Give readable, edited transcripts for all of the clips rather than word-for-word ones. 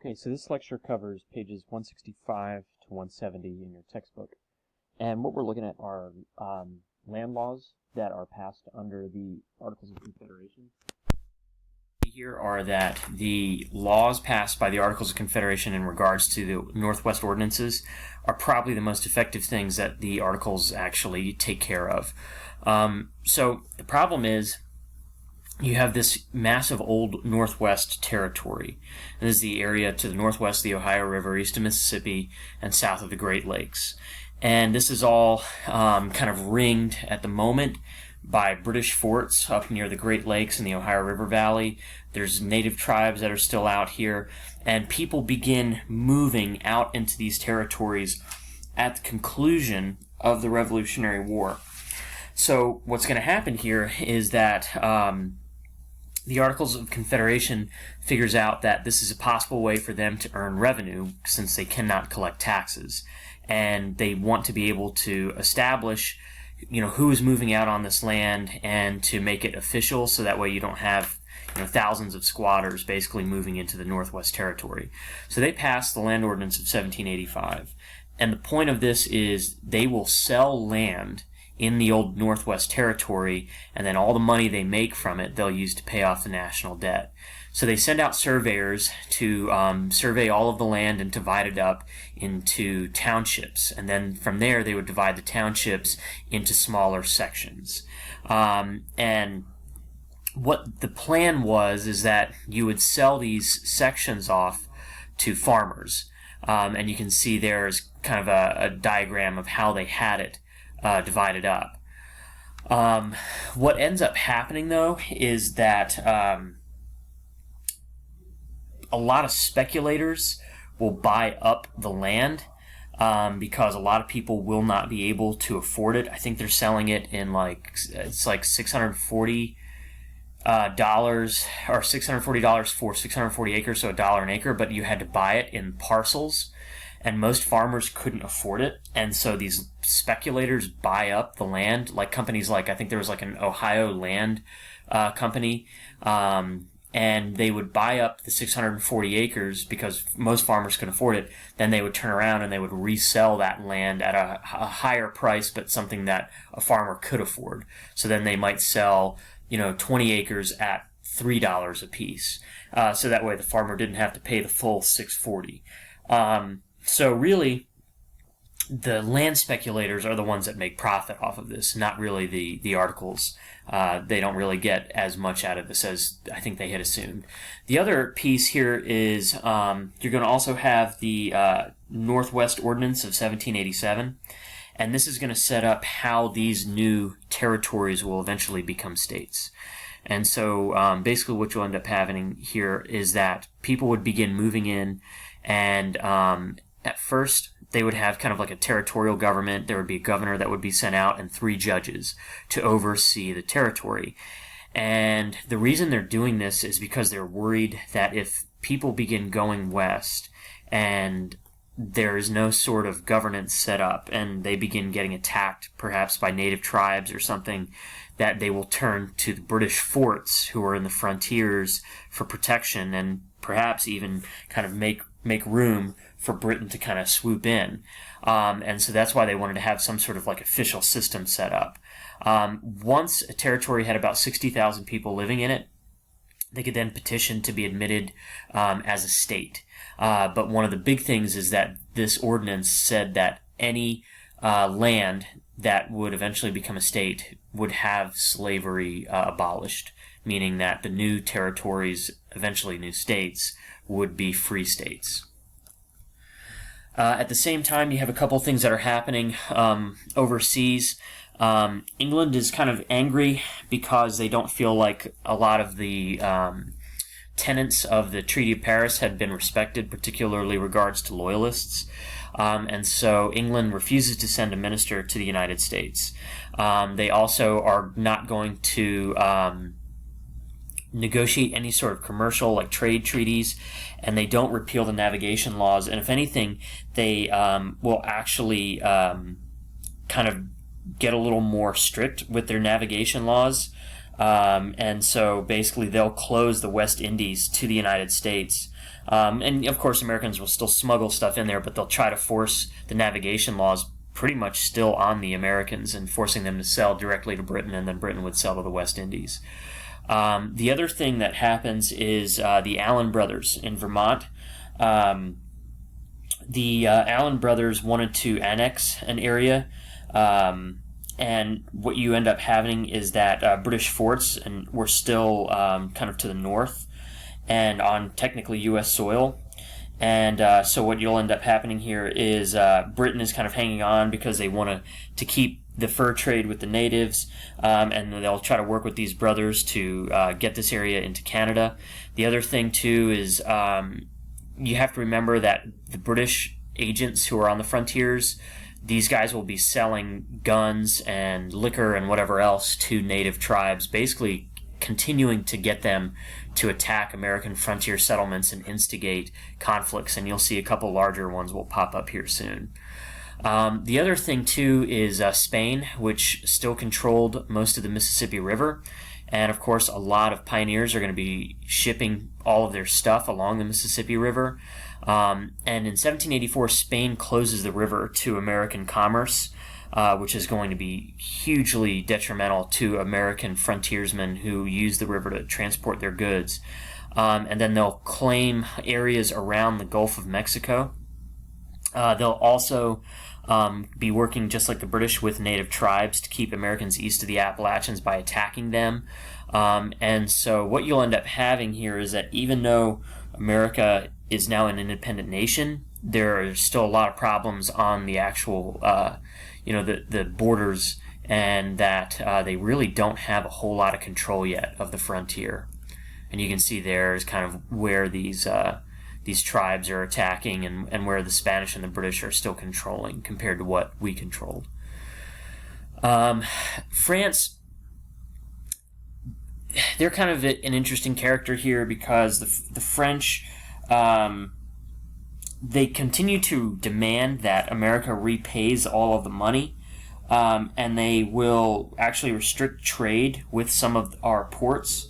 Okay, so this lecture covers pages 165 to 170 in your textbook. And what we're looking at are land laws that are passed under the Articles of Confederation. Here are that the laws passed by the Articles of Confederation in regards to the Northwest Ordinances are probably the most effective things that the Articles actually take care of. So the problem is, you have this massive old Northwest territory. And this is the area to the northwest of the Ohio River, east of Mississippi, and south of the Great Lakes. And this is all kind of ringed at the moment by British forts up near the Great Lakes and the Ohio River Valley. There's native tribes that are still out here, and people begin moving out into these territories at the conclusion of the Revolutionary War. So what's going to happen here is that the Articles of Confederation figures out that this is a possible way for them to earn revenue since they cannot collect taxes. And they want to be able to establish, who is moving out on this land and to make it official so that way you don't have, thousands of squatters basically moving into the Northwest Territory. So they passed the Land Ordinance of 1785. And the point of this is they will sell land in the old Northwest Territory, and then all the money they make from it they'll use to pay off the national debt. So they send out surveyors to survey all of the land and divide it up into townships, and then from there they would divide the townships into smaller sections. And what the plan was is that you would sell these sections off to farmers, and you can see there's kind of a diagram of how they had it divided up. What ends up happening, though, is that a lot of speculators will buy up the land because a lot of people will not be able to afford it. I think they're selling it in it's like $640 or $640 for 640 acres, so $1 an acre, but you had to buy it in parcels. And most farmers couldn't afford it, and so these speculators buy up the land, like companies I think there was an Ohio Land company, and they would buy up the 640 acres because most farmers couldn't afford it. Then they would turn around and they would resell that land at a higher price, but something that a farmer could afford. So then they might sell, 20 acres at $3 a piece, so that way the farmer didn't have to pay the full 640. So really, the land speculators are the ones that make profit off of this, not really the articles. They don't really get as much out of this as I think they had assumed. The other piece here is you're going to also have the Northwest Ordinance of 1787, and this is going to set up how these new territories will eventually become states. And so basically what you'll end up having here is that people would begin moving in, and at first, they would have kind of like a territorial government. There would be a governor that would be sent out and 3 judges to oversee the territory. And the reason they're doing this is because they're worried that if people begin going west and there is no sort of governance set up and they begin getting attacked perhaps by native tribes or something, that they will turn to the British forts who are in the frontiers for protection and perhaps even kind of make room for Britain to kind of swoop in. And so that's why they wanted to have some sort of official system set up. Once a territory had about 60,000 people living in it, they could then petition to be admitted as a state. But one of the big things is that this ordinance said that any land that would eventually become a state would have slavery abolished, meaning that the new territories, eventually new states, would be free states. At the same time, you have a couple things that are happening overseas. England is kind of angry because they don't feel like a lot of the tenets of the Treaty of Paris had been respected, particularly regards to loyalists. And so England refuses to send a minister to the United States. They also are not going to negotiate any sort of commercial trade treaties, and they don't repeal the navigation laws. And if anything, they will actually kind of get a little more strict with their navigation laws. And so basically they'll close the West Indies to the United States And of course, Americans will still smuggle stuff in there, but they'll try to force the navigation laws pretty much still on the Americans and forcing them to sell directly to Britain, and then Britain would sell to the West Indies. The other thing that happens is the Allen brothers in Vermont. The Allen brothers wanted to annex an area, and what you end up having is that British forts were still kind of to the north and on technically U.S. soil. And so what you'll end up happening here is Britain is kind of hanging on because they want to keep the fur trade with the natives, and they'll try to work with these brothers to get this area into Canada. The other thing, too, is you have to remember that the British agents who are on the frontiers, these guys will be selling guns and liquor and whatever else to native tribes, basically continuing to get them to attack American frontier settlements and instigate conflicts, and you'll see a couple larger ones will pop up here soon. The other thing, too, is Spain, which still controlled most of the Mississippi River, and of course a lot of pioneers are going to be shipping all of their stuff along the Mississippi River. And in 1784, Spain closes the river to American commerce, which is going to be hugely detrimental to American frontiersmen who use the river to transport their goods. And then they'll claim areas around the Gulf of Mexico. They'll also be working just like the British with native tribes to keep Americans east of the Appalachians by attacking them. And so what you'll end up having here is that even though America is now an independent nation, there are still a lot of problems on the actual, the borders, and that they really don't have a whole lot of control yet of the frontier. And you can see there is kind of where these tribes are attacking and where the Spanish and the British are still controlling compared to what we controlled. France, they're kind of an interesting character here because the French, they continue to demand that America repays all of the money, and they will actually restrict trade with some of our ports.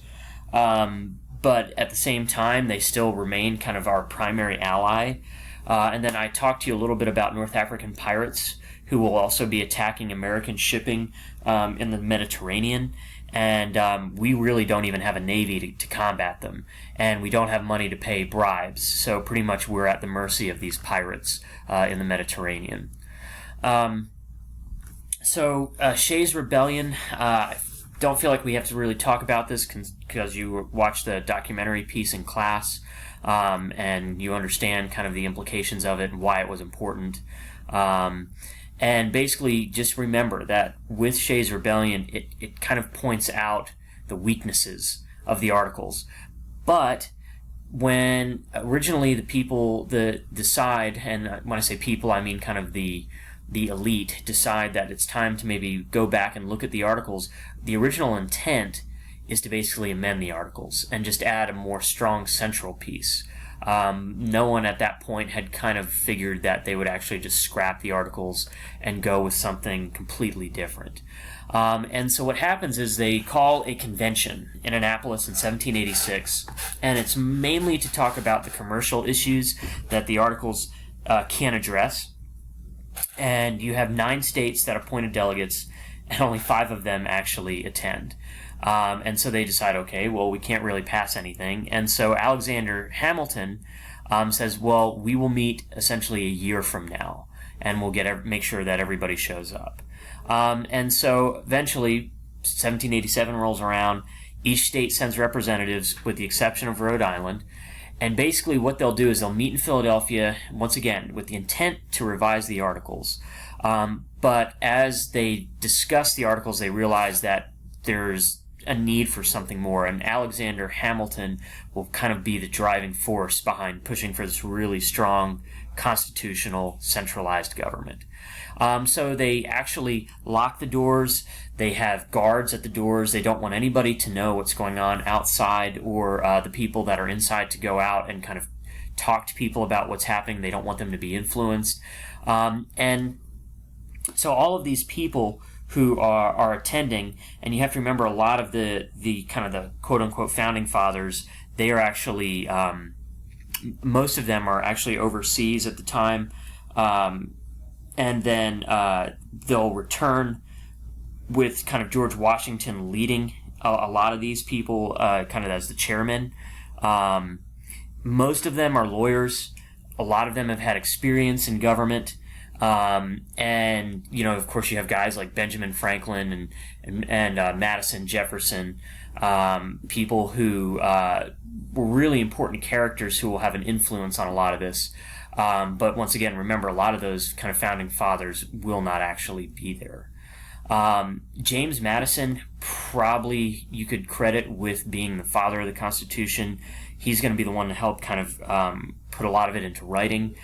But at the same time, they still remain kind of our primary ally. And then I talked to you a little bit about North African pirates who will also be attacking American shipping in the Mediterranean. And we really don't even have a navy to combat them. And we don't have money to pay bribes. So pretty much we're at the mercy of these pirates in the Mediterranean. Shays' Rebellion, don't feel like we have to really talk about this because you watched the documentary piece in class, and you understand kind of the implications of it and why it was important. And basically just remember that with Shays' Rebellion, it kind of points out the weaknesses of the Articles. But when originally the people decide, and when I say people, I mean kind of the elite decide that it's time to maybe go back and look at the Articles, the original intent is to basically amend the Articles and just add a more strong central piece. No one at that point had kind of figured that they would actually just scrap the Articles and go with something completely different. And so what happens is they call a convention in Annapolis in 1786, and it's mainly to talk about the commercial issues that the Articles can address. And you have 9 states that appointed delegates, and only 5 of them actually attend. And so they decide, okay, well, we can't really pass anything. And so Alexander Hamilton says, well, we will meet essentially a year from now, and we'll make sure that everybody shows up. And so eventually, 1787 rolls around. Each state sends representatives, with the exception of Rhode Island. And basically what they'll do is they'll meet in Philadelphia, once again, with the intent to revise the Articles. But as they discuss the Articles, they realize that there's a need for something more, and Alexander Hamilton will kind of be the driving force behind pushing for this really strong constitutional centralized government. So they actually lock the doors. They have guards at the doors. They don't want anybody to know what's going on outside, or the people that are inside to go out and kind of talk to people about what's happening. They don't want them to be influenced. And so all of these people who are attending, and you have to remember a lot of the kind of the quote-unquote founding fathers, they are actually Most of them are actually overseas at the time, and then they'll return with kind of George Washington leading a lot of these people kind of as the chairman. Most of them are lawyers. A lot of them have had experience in government. And, of course, you have guys like Benjamin Franklin and Madison, Jefferson, people who were really important characters who will have an influence on a lot of this. But once again, remember, a lot of those kind of founding fathers will not actually be there. James Madison, probably you could credit with being the father of the Constitution. He's going to be the one to help kind of put a lot of it into writing.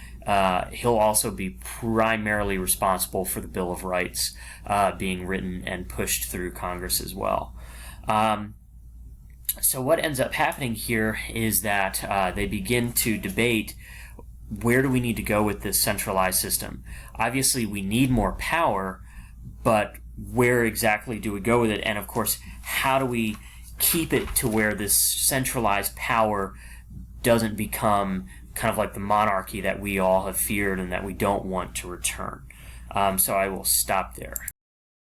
He'll also be primarily responsible for the Bill of Rights being written and pushed through Congress as well. So what ends up happening here is that they begin to debate, where do we need to go with this centralized system? Obviously, we need more power, but where exactly do we go with it? And of course, how do we keep it to where this centralized power doesn't become kind of like the monarchy that we all have feared and that we don't want to return? So I will stop there.